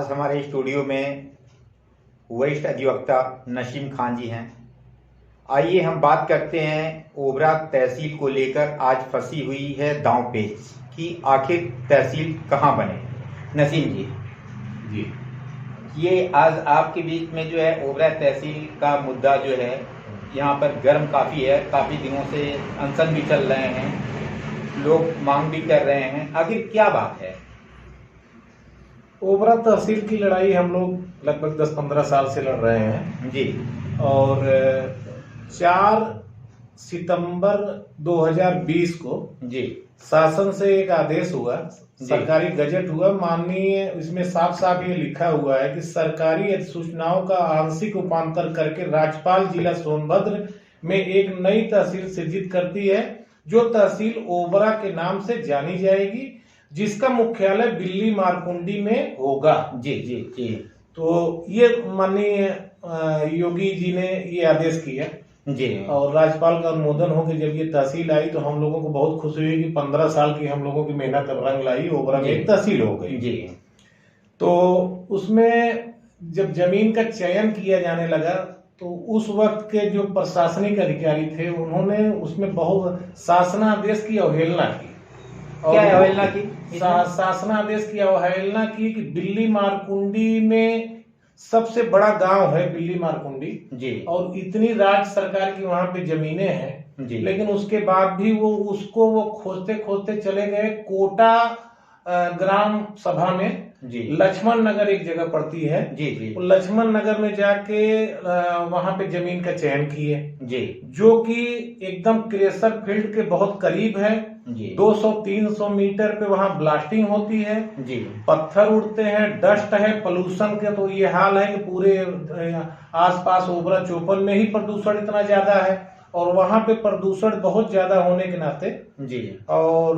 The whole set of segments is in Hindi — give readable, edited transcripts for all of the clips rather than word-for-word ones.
आज हमारे स्टूडियो में वरिष्ठ अधिवक्ता नसीम खान जी हैं। आइए हम बात करते हैं ओबरा तहसील को लेकर आज फंसी हुई है दांवपेच कि आखिर तहसील कहाँ बने। नसीम जी जी ये आज आपके बीच में जो है ओबरा तहसील का मुद्दा जो है यहाँ पर गर्म काफ़ी है, काफ़ी दिनों से अनशन भी चल रहे हैं, लोग मांग भी कर रहे हैं, आखिर क्या बात है। ओबरा तहसील की लड़ाई हम लोग लगभग 10-15 साल से लड़ रहे हैं जी। और 4 सितंबर 2020 को जी शासन से एक आदेश हुआ, सरकारी गजट हुआ। माननीय इसमें साफ साफ ये लिखा हुआ है कि सरकारी सूचनाओं का आंशिक रूपांतर करके राज्यपाल जिला सोनभद्र में एक नई तहसील सृजित करती है, जो तहसील ओबरा के नाम से जानी जाएगी, जिसका मुख्यालय बिल्ली मारकुंडी में होगा। जी जी जी। तो ये माननीय योगी जी ने ये आदेश किया जी और राज्यपाल का अनुमोदन हो कि जब ये तहसील आई तो हम लोगों को बहुत खुशी हुई कि 15 साल की हम लोगों की मेहनत अब रंग लाई, ओबरा में एक तहसील हो गई। जी। तो उसमें जब जमीन का चयन किया जाने लगा तो उस वक्त के जो प्रशासनिक अधिकारी थे उन्होंने उसमें बहुत शासनादेश की अवहेलना की। क्या अवहेलना की? शासनादेश की अवहेलना की कि बिल्ली मारकुंडी में सबसे बड़ा गांव है बिल्ली मारकुंडी जी, और इतनी राज्य सरकार की वहां पे जमीनें हैं जी, लेकिन उसके बाद भी वो खोजते खोजते चले गए कोटा ग्राम सभा में। जी, लक्ष्मण नगर एक जगह पड़ती है, जी, जी, लक्ष्मण नगर में जाके वहां पे जमीन का चयन किए, जी, जो कि एकदम क्रेशर फील्ड के बहुत करीब है। जी, 200-300 मीटर पे वहां ब्लास्टिंग होती है, जी, पत्थर उड़ते हैं, डस्ट है, पोल्यूशन के तो ये हाल है कि पूरे आसपास ओबरा चौपन में ही प्रदूषण इतना ज्यादा है और वहां पे प्रदूषण बहुत ज्यादा होने के नाते जी और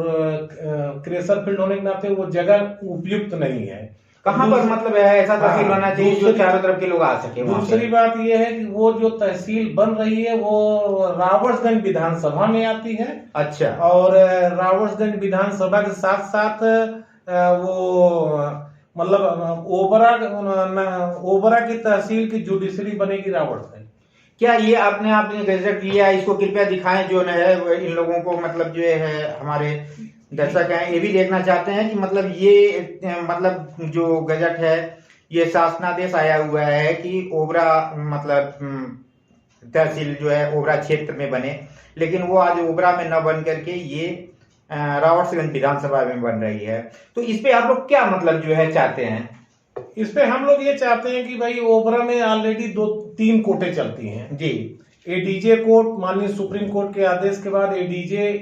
क्रेशर फील्ड होने के नाते वो जगह उपयुक्त नहीं है। कहाँ पर मतलब है ऐसा तहसील बनना चाहिए जो चारों तरफ के लोग आ सके। दूसरी बात यह है कि वो जो तहसील बन रही है वो रावटगंज विधानसभा में आती है। अच्छा। और रावटगंज विधानसभा के साथ साथ वो मतलब ओबरा की तहसील की जुडिशरी बनेगी रावटगंज। क्या ये आपने गजट लिया, इसको कृपया दिखाएं जो है इन लोगों को, मतलब जो है हमारे दर्शक हैं ये भी देखना चाहते हैं कि मतलब ये मतलब जो गजट है ये शासनादेश आया हुआ है कि ओबरा मतलब तहसील जो है ओबरा क्षेत्र में बने, लेकिन वो आज ओबरा में न बन करके ये रावटगंज विधानसभा में बन रही है। तो इस पे आप लोग क्या मतलब जो है चाहते हैं? इस पे हम लोग ये चाहते हैं कि भाई ओबरा में ऑलरेडी 2-3 कोर्टें चलती हैं जी। एडीजे कोर्ट माननीय सुप्रीम कोर्ट के आदेश के बाद ADJ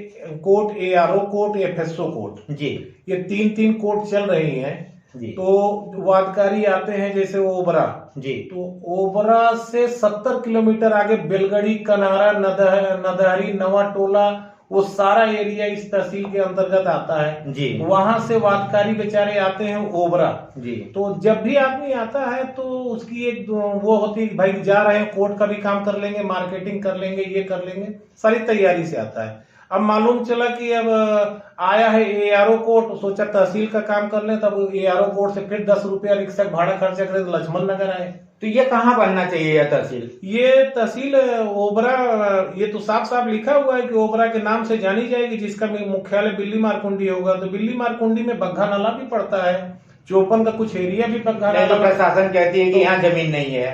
court, ARO court, FSO court, जी, ये 3 कोर्ट चल रही हैं जी। तो वादकारी आते हैं जैसे ओबरा जी, तो ओबरा से 70 किलोमीटर आगे बेलगड़ी, कनारा, नदहरी, नवा टोला, वो सारा एरिया इस तहसील के अंतर्गत आता है जी। वहां से वादकारी बेचारे आते हैं ओबरा जी। तो जब भी आदमी आता है तो उसकी एक वो होती है भाई जा रहे हैं कोर्ट का भी काम कर लेंगे, मार्केटिंग कर लेंगे, ये कर लेंगे, सारी तैयारी से आता है। अब मालूम चला कि अब आया है एआरओ कोर्ट, सोचा तहसील का काम कर ले, तब एआरओ कोर्ट से फिर 10 रुपया रिक्शा भाड़ा खर्चा करे तो लक्ष्मण नगर आए। तो ये कहाँ बनना चाहिए यह तहसील? ये तहसील ओबरा, ये तो साफ साफ लिखा हुआ है कि ओबरा के नाम से जानी जाएगी, जिसका मुख्यालय बिल्ली मारकुंडी होगा। तो बिल्ली मारकुंडी में बग्घा नाला भी पड़ता है, चौपन का कुछ एरिया भी बग्घा नाला। तो प्रशासन कहती है कि यहाँ जमीन नहीं है,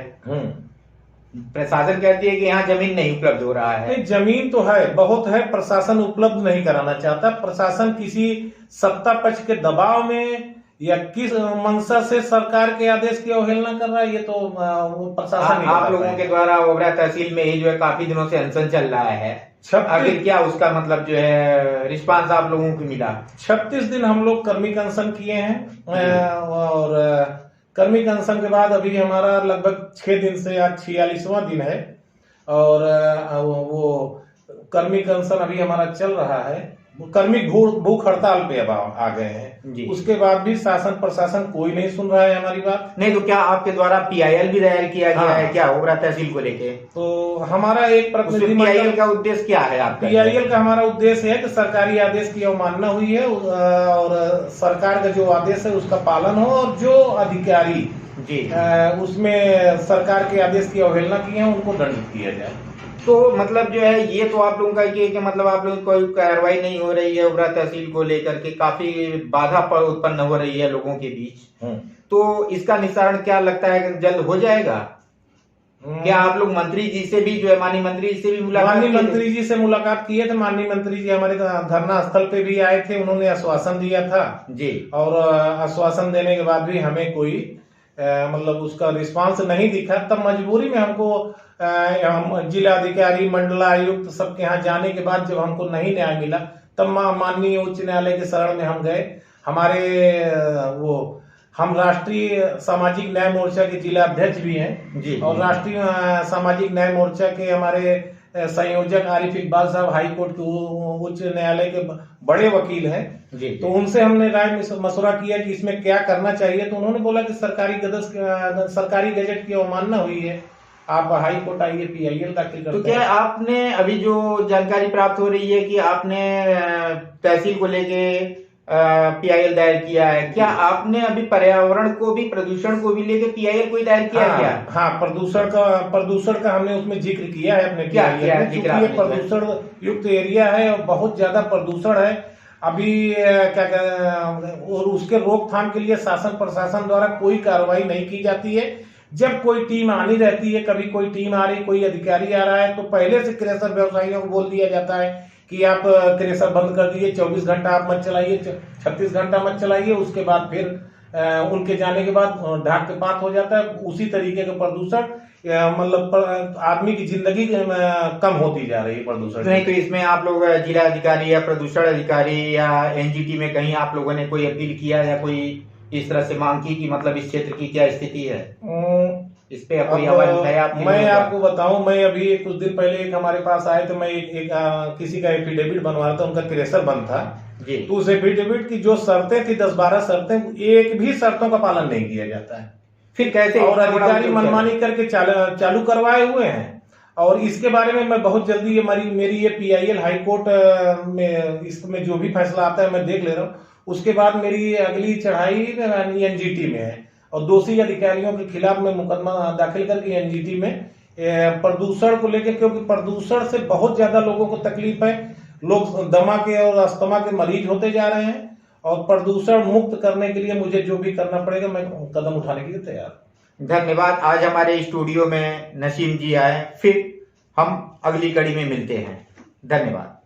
प्रशासन कहती है कि यहाँ जमीन नहीं उपलब्ध हो रहा है। जमीन तो है, बहुत है, प्रशासन उपलब्ध नहीं कराना चाहता। प्रशासन किसी सत्ता पक्ष के दबाव में या किस मंशा से सरकार के आदेश की अवहेलना कर रहा है, ये तो प्रशासन। आप लोगों के द्वारा ओबरा तहसील में ही जो है काफी दिनों से अनशन चल रहा है, आखिर क्या उसका मतलब जो है रिस्पांस आप लोगों को मिला? 36 दिन हम लोग कर्मिक अनशन किए हैं और कर्मिक अनशन के बाद अभी हमारा लगभग 6 दिन से आज 46वां दिन है और वो कर्मिक अनशन अभी हमारा चल रहा है। कर्मी भूख हड़ताल पे अब आ गए हैं जी। उसके बाद भी शासन प्रशासन कोई नहीं सुन रहा है हमारी बात। नहीं तो क्या आपके द्वारा PIL भी दायर किया गया है क्या ओबरा तहसील को लेके? तो हमारा एक प्रतिनिधि PIL का उद्देश्य क्या है आपका? PIL का हमारा उद्देश्य है कि सरकारी आदेश की अवमानना हुई है और सरकार का जो आदेश है उसका पालन हो और जो अधिकारी जी उसमें सरकार के आदेश की अवहेलना की है उनको दंडित किया जाए। तो मतलब जो है ये तो आप लोगों का कि मतलब आप लोगों की कोई कार्रवाई नहीं हो रही है ओबरा तहसील को लेकर के, काफी बाधा उत्पन्न हो रही है लोगों के बीच। तो इसका निस्तारण क्या लगता है कि जल्द हो जाएगा? क्या आप लोग मंत्री जी से भी जो है माननीय मंत्री जी से भी मुलाकात किए थे? माननीय मंत्री जी हमारे धरना स्थल पे भी आए थे, उन्होंने आश्वासन दिया था जी। और आश्वासन देने के बाद भी हमें कोई मतलब उसका रिस्पांस नहीं दिखा। तब मजबूरी में हमको हम जिला अधिकारी मंडलायुक्त सबके यहाँ जाने के बाद जब हमको नहीं न्याय मिला तब माननीय उच्च न्यायालय के शरण में हम गए। हम राष्ट्रीय सामाजिक न्याय मोर्चा के जिला अध्यक्ष भी हैं जी। और राष्ट्रीय सामाजिक न्याय मोर्चा के हमारे संयोजक आरिफ इकबाल साहब हाई कोर्ट के उच्च न्यायालय के बड़े वकील हैं जी। तो उनसे हमने राय मशवरा किया कि इसमें क्या करना चाहिए। तो उन्होंने बोला कि सरकारी गजट की अवमानना हुई है, आप हाई कोर्ट आइए PIL दाखिल करते हैं। तो क्या आपने अभी जो जानकारी प्राप्त हो रही है कि आपने तहसील को लेके PIL दायर किया है, क्या आपने अभी पर्यावरण को भी प्रदूषण को भी लेके PIL कोई दायर किया है क्या? हाँ, प्रदूषण का हमने उसमें जिक्र किया है अपने क्या PIL में। प्रदूषण युक्त एरिया है और बहुत ज्यादा प्रदूषण है अभी और उसके रोकथाम के लिए शासन प्रशासन द्वारा कोई कार्रवाई नहीं की जाती है। जब कोई टीम आनी रहती है, कभी कोई टीम आ रही, कोई अधिकारी आ रहा है तो पहले से क्रेशर व्यवसायियों को बोल दिया जाता है कि आप क्रेशर बंद कर दिए, 24 घंटा आप मत चलाइए, 36 घंटा मत चलाइए। उसके बाद फिर उनके जाने के बाद ढाक के पात हो जाता है। उसी तरीके का प्रदूषण मतलब आदमी की जिंदगी कम होती जा रही है प्रदूषण। नहीं तो इसमें आप लोग जिला अधिकारी या प्रदूषण अधिकारी या NGT में कहीं आप लोगों ने कोई अपील किया या कोई इस तरह से मांग की कि मतलब इस क्षेत्र की क्या स्थिति है, इस पे कोई आवाज उठाया आपने? मैं आपको बताऊं, मैं अभी कुछ दिन पहले एक हमारे पास आए तो मैं किसी का एफिडेविट बनवा रहा था, उनका क्रेशर बंद था जी। तो उस एफिडेविट की जो शर्तें थी 10-12 शर्तें, एक भी शर्तों का पालन नहीं किया जाता है। फिर कैसे? और अधिकारी मनमानी करके चालू करवाए हुए हैं। और इसके बारे में मैं बहुत जल्दी मेरी ये PIL हाई कोर्ट में इसमें जो भी फैसला आता है मैं देख ले रहा हूँ। उसके बाद मेरी अगली चढ़ाई NGT में है और दोषी अधिकारियों के खिलाफ मैं मुकदमा दाखिल करके NGT में प्रदूषण को लेकर, क्योंकि प्रदूषण से बहुत ज्यादा लोगों को तकलीफ है। लोग दमा के और अस्थमा के मरीज होते जा रहे हैं और प्रदूषण मुक्त करने के लिए मुझे जो भी करना पड़ेगा मैं कदम उठाने के लिए तैयार। धन्यवाद। आज हमारे स्टूडियो में नसीम जी आए, फिर हम अगली कड़ी में मिलते हैं। धन्यवाद।